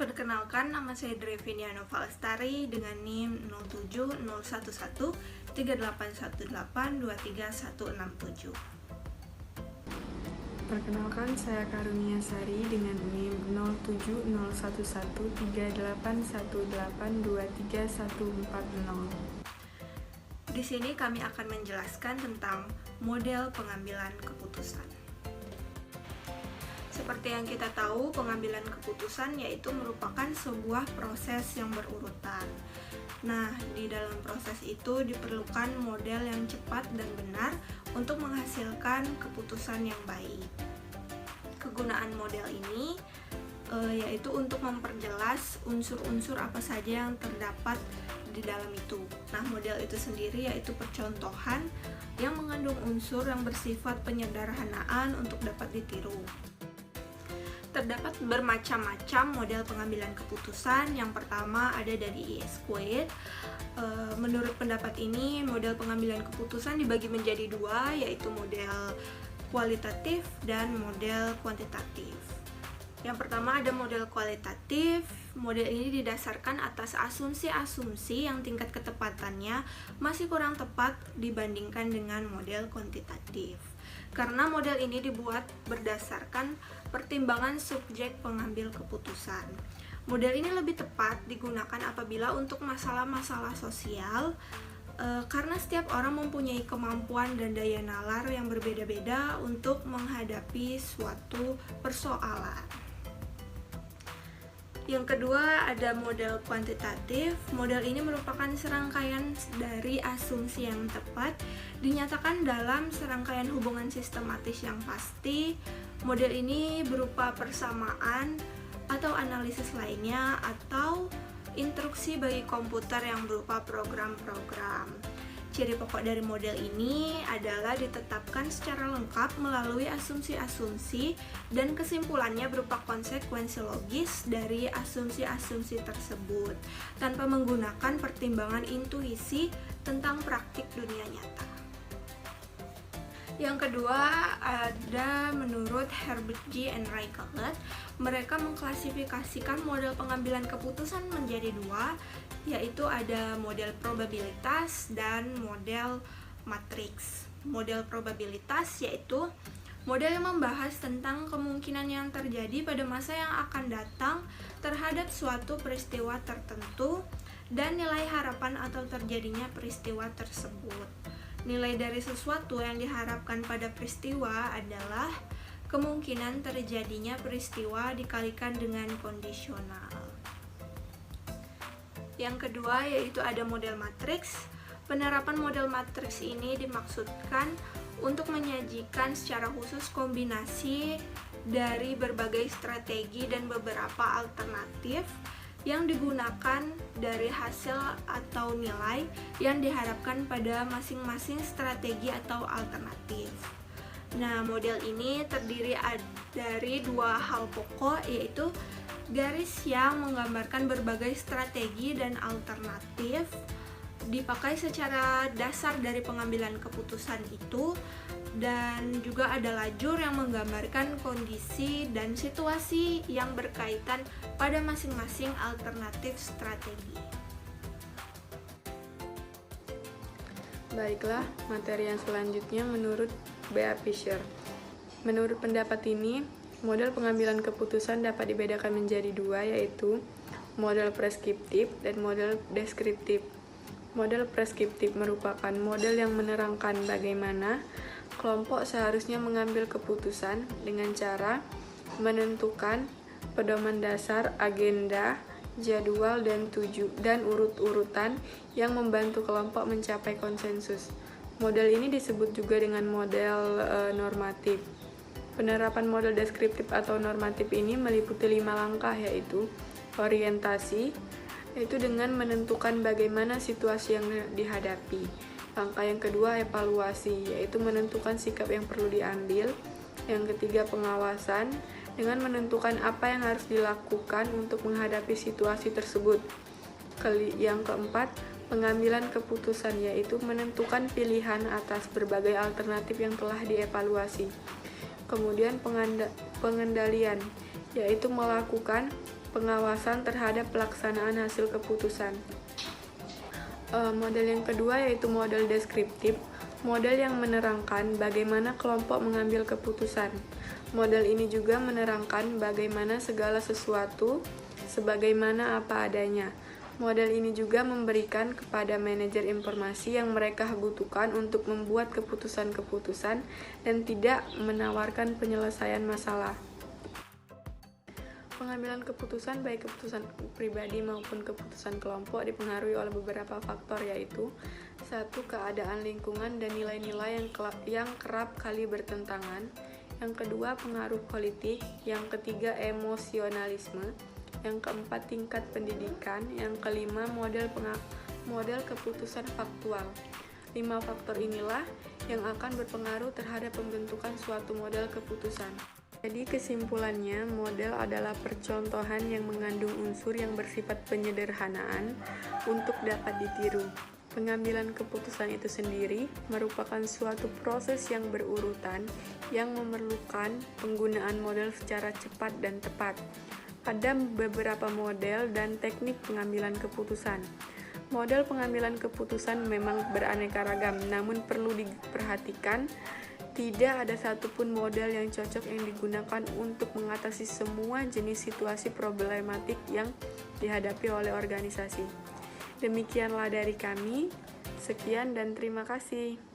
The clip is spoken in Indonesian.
Perkenalkan, nama saya Drevenia Nova Lestari dengan NIM 070113818231167. Perkenalkan, saya Karunia Sari dengan NIM 070113818231140. Di sini kami akan menjelaskan tentang model pengambilan keputusan. Seperti yang kita tahu, pengambilan keputusan yaitu merupakan sebuah proses yang berurutan. Nah, di dalam proses itu diperlukan model yang cepat dan benar untuk menghasilkan keputusan yang baik. Kegunaan model ini yaitu untuk memperjelas unsur-unsur apa saja yang terdapat di dalam itu. Nah, model itu sendiri yaitu percontohan yang mengandung unsur yang bersifat penyederhanaan untuk dapat ditiru. Terdapat bermacam-macam model pengambilan keputusan. Yang pertama ada dari E-Squared. Menurut pendapat ini, model pengambilan keputusan dibagi menjadi dua, yaitu model kualitatif dan model kuantitatif. Yang pertama ada model kualitatif. Model ini didasarkan atas asumsi-asumsi yang tingkat ketepatannya masih kurang tepat dibandingkan dengan model kuantitatif. Karena model ini dibuat berdasarkan pertimbangan subjek pengambil keputusan. Model ini lebih tepat digunakan apabila untuk masalah-masalah sosial, karena setiap orang mempunyai kemampuan dan daya nalar yang berbeda-beda untuk menghadapi suatu persoalan. Yang kedua ada model kuantitatif. Model ini merupakan serangkaian dari asumsi yang tepat dinyatakan dalam serangkaian hubungan sistematis yang pasti. Model ini berupa persamaan atau analisis lainnya atau instruksi bagi komputer yang berupa program-program. Ciri pokok dari model ini adalah ditetapkan secara lengkap melalui asumsi-asumsi dan kesimpulannya berupa konsekuensi logis dari asumsi-asumsi tersebut tanpa menggunakan pertimbangan intuisi tentang praktik dunia nyata. Yang kedua ada menurut Herbert G. and Ray Collett. Mereka mengklasifikasikan model pengambilan keputusan menjadi dua, yaitu ada model probabilitas dan model matriks. Model probabilitas yaitu model yang membahas tentang kemungkinan yang terjadi pada masa yang akan datang terhadap suatu peristiwa tertentu dan nilai harapan atau terjadinya peristiwa tersebut. Nilai dari sesuatu yang diharapkan pada peristiwa adalah kemungkinan terjadinya peristiwa dikalikan dengan kondisional. Yang kedua yaitu ada model matriks. Penerapan model matriks ini dimaksudkan untuk menyajikan secara khusus kombinasi dari berbagai strategi dan beberapa alternatif yang digunakan dari hasil atau nilai yang diharapkan pada masing-masing strategi atau alternatif. Nah, model ini terdiri dari dua hal pokok, yaitu garis yang menggambarkan berbagai strategi dan alternatif dipakai secara dasar dari pengambilan keputusan itu, dan juga ada lajur yang menggambarkan kondisi dan situasi yang berkaitan pada masing-masing alternatif strategi. Baiklah, materi yang selanjutnya menurut B.A. Fisher. Menurut pendapat ini, model pengambilan keputusan dapat dibedakan menjadi dua, yaitu model preskriptif dan model deskriptif. Model preskriptif merupakan model yang menerangkan bagaimana kelompok seharusnya mengambil keputusan dengan cara menentukan pedoman dasar, agenda, jadwal, dan urut-urutan yang membantu kelompok mencapai konsensus. Model ini disebut juga dengan model normatif. Penerapan model deskriptif atau normatif ini meliputi 5 langkah, yaitu orientasi, yaitu dengan menentukan bagaimana situasi yang dihadapi. Langkah yang kedua evaluasi, yaitu menentukan sikap yang perlu diambil. Yang ketiga pengawasan, dengan menentukan apa yang harus dilakukan untuk menghadapi situasi tersebut. Yang keempat pengambilan keputusan, yaitu menentukan pilihan atas berbagai alternatif yang telah dievaluasi. Kemudian pengendalian, yaitu melakukan pengawasan terhadap pelaksanaan hasil keputusan. Model yang kedua yaitu model deskriptif, model yang menerangkan bagaimana kelompok mengambil keputusan. Model ini juga menerangkan bagaimana segala sesuatu sebagaimana apa adanya. Model ini juga memberikan kepada manajer informasi yang mereka butuhkan untuk membuat keputusan-keputusan dan tidak menawarkan penyelesaian masalah. Pengambilan keputusan, baik keputusan pribadi maupun keputusan kelompok, dipengaruhi oleh beberapa faktor, yaitu 1. Keadaan lingkungan dan nilai-nilai yang kerap kali bertentangan. Yang kedua, pengaruh politik. Yang ketiga, emosionalisme. Yang keempat, tingkat pendidikan. Yang kelima, model keputusan faktual. 5 faktor inilah yang akan berpengaruh terhadap pembentukan suatu model keputusan. Jadi kesimpulannya, model adalah percontohan yang mengandung unsur yang bersifat penyederhanaan untuk dapat ditiru. Pengambilan keputusan itu sendiri merupakan suatu proses yang berurutan yang memerlukan penggunaan model secara cepat dan tepat. Ada beberapa model dan teknik pengambilan keputusan. Model pengambilan keputusan memang beraneka ragam, namun perlu diperhatikan tidak ada satupun model yang cocok yang digunakan untuk mengatasi semua jenis situasi problematik yang dihadapi oleh organisasi. Demikianlah dari kami. Sekian dan terima kasih.